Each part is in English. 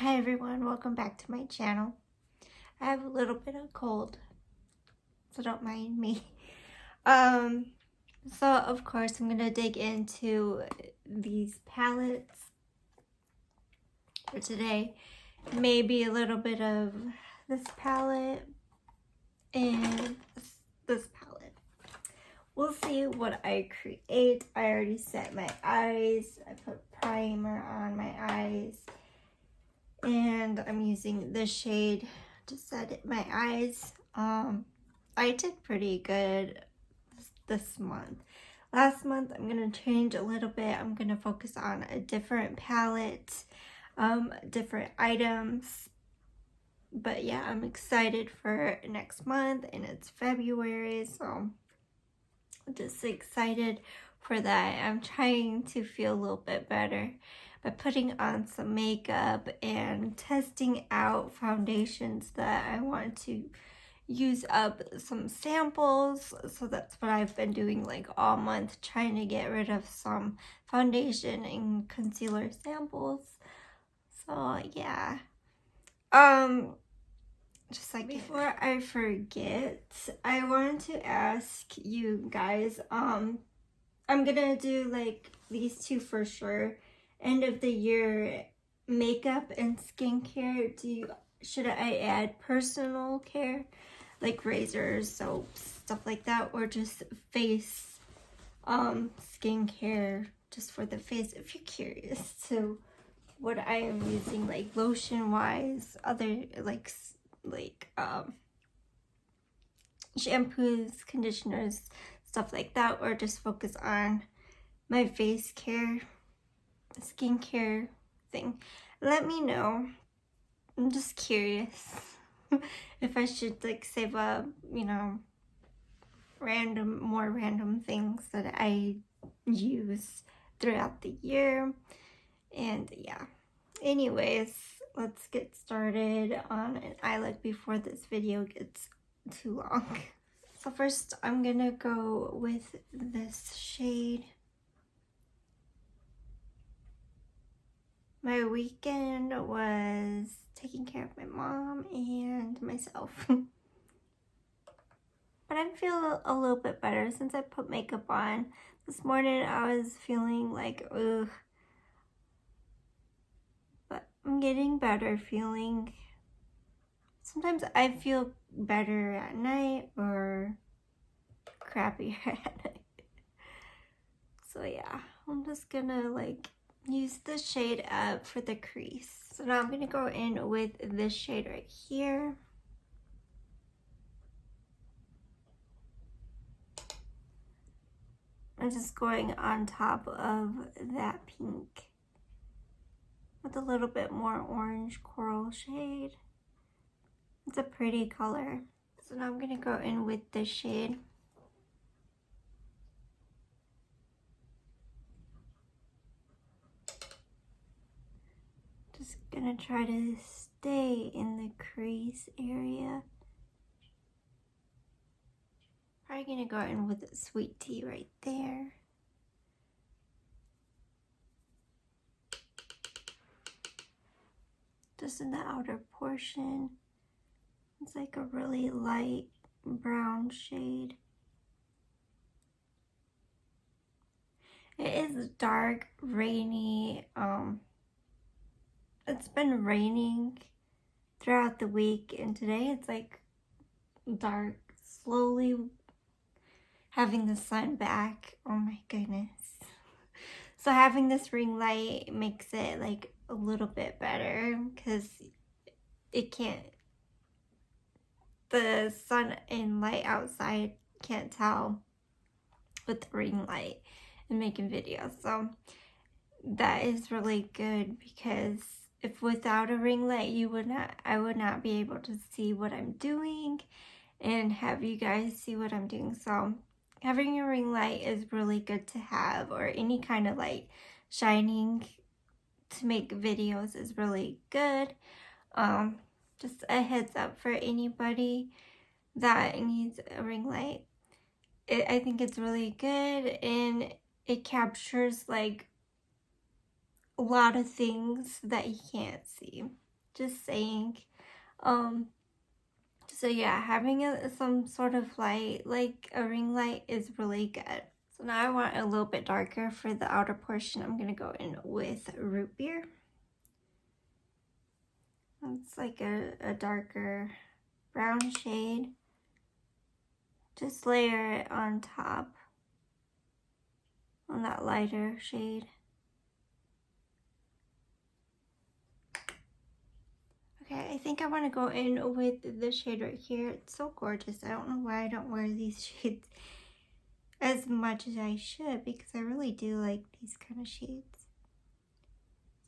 Hi everyone, welcome back to my channel. I have a little bit of cold, so don't mind me. So of course I'm gonna dig into these palettes for today. Maybe a little bit of this palette and this palette. We'll see what I create. I already set my eyes. I put primer on my eyes. And I'm using this shade to set my eyes. I did pretty good this month. Last month I'm gonna change a little bit. I'm gonna focus on a different palette, different items. But yeah, I'm excited for next month, and it's February, so I'm just excited for that. I'm trying to feel a little bit better by putting on some makeup and testing out foundations that I want to use up some samples. So that's what I've been doing like all month, trying to get rid of some foundation and concealer samples. So yeah. Just like before I forget, I wanted to ask you guys, I'm gonna do like these two for sure. End of the year makeup and skincare. Should I add personal care like razors, soaps, stuff like that, or just face skincare just for the face? If you're curious to what I am using, like lotion wise, other like shampoos, conditioners, stuff like that, or just focus on my face care, skincare thing, let me know. I'm just curious if I should like save up, more random things that I use throughout the year. And yeah, anyways, let's get started on an eye look before this video gets too long. So first I'm gonna go with this shade. My weekend was taking care of my mom and myself. But I feel a little bit better since I put makeup on. This morning I was feeling like, ugh. But I'm getting better feeling. Sometimes I feel better at night or crappier at night. So yeah, I'm just gonna like use the shade up for the crease. So now I'm gonna go in with this shade right here. I'm just going on top of that pink with a little bit more orange coral shade. It's a pretty color. So now I'm gonna go in with this shade. Just gonna try to stay in the crease area. Probably gonna go in with sweet tea right there. Just in the outer portion. It's like a really light brown shade. It is dark, rainy. It's been raining throughout the week, and today it's like dark, slowly having the sun back. Oh my goodness. So having this ring light makes it like a little bit better because the sun and light outside can't tell with the ring light and making videos. So that is really good, because if without a ring light I would not be able to see what I'm doing and have you guys see what I'm doing. So having a ring light is really good to have, or any kind of light shining to make videos is really good. Just a heads up for anybody that needs a ring light. I think it's really good, and it captures like a lot of things that you can't see. Just saying. So yeah, having some sort of light, like a ring light, is really good. So now I want a little bit darker for the outer portion. I'm gonna go in with root beer. It's like a darker brown shade. Just layer it on top, on that lighter shade. Okay, I think I want to go in with the shade right here. It's so gorgeous. I don't know why I don't wear these shades as much as I should, because I really do like these kind of shades.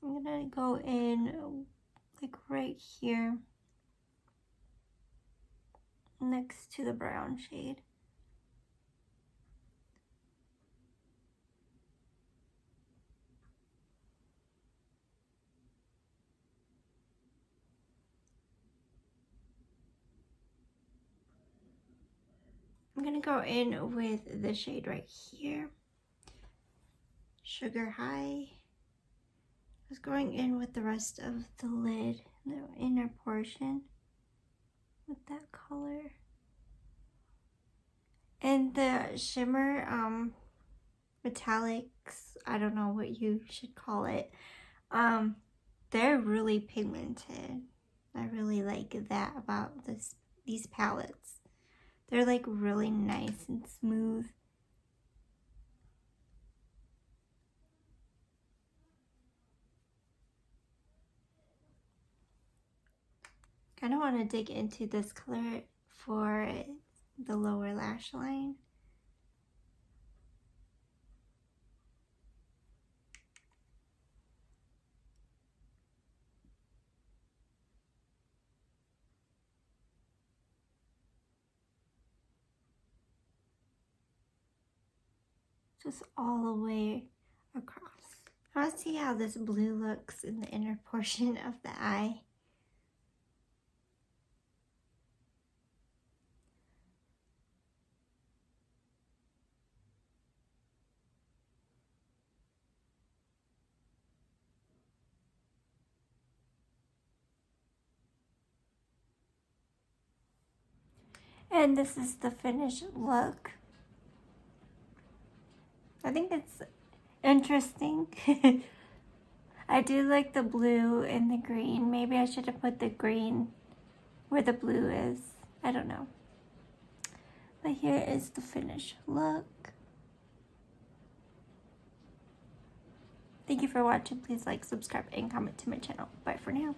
So I'm gonna go in like right here next to the brown shade. I'm gonna go in with the shade right here, Sugar High. I was going in with the rest of the lid, the inner portion, with that color. And the shimmer, metallics, I don't know what you should call it, they're really pigmented. I really like that about these palettes. They're like really nice and smooth. Kind of want to dig into this color for the lower lash line. Just all the way across. I want to see how this blue looks in the inner portion of the eye. And this is the finished look. I think it's interesting. I do like the blue and the green. Maybe I should have put the green where the blue is. I don't know. But here is the finished look. Thank you for watching. Please like, subscribe, and comment to my channel. Bye for now.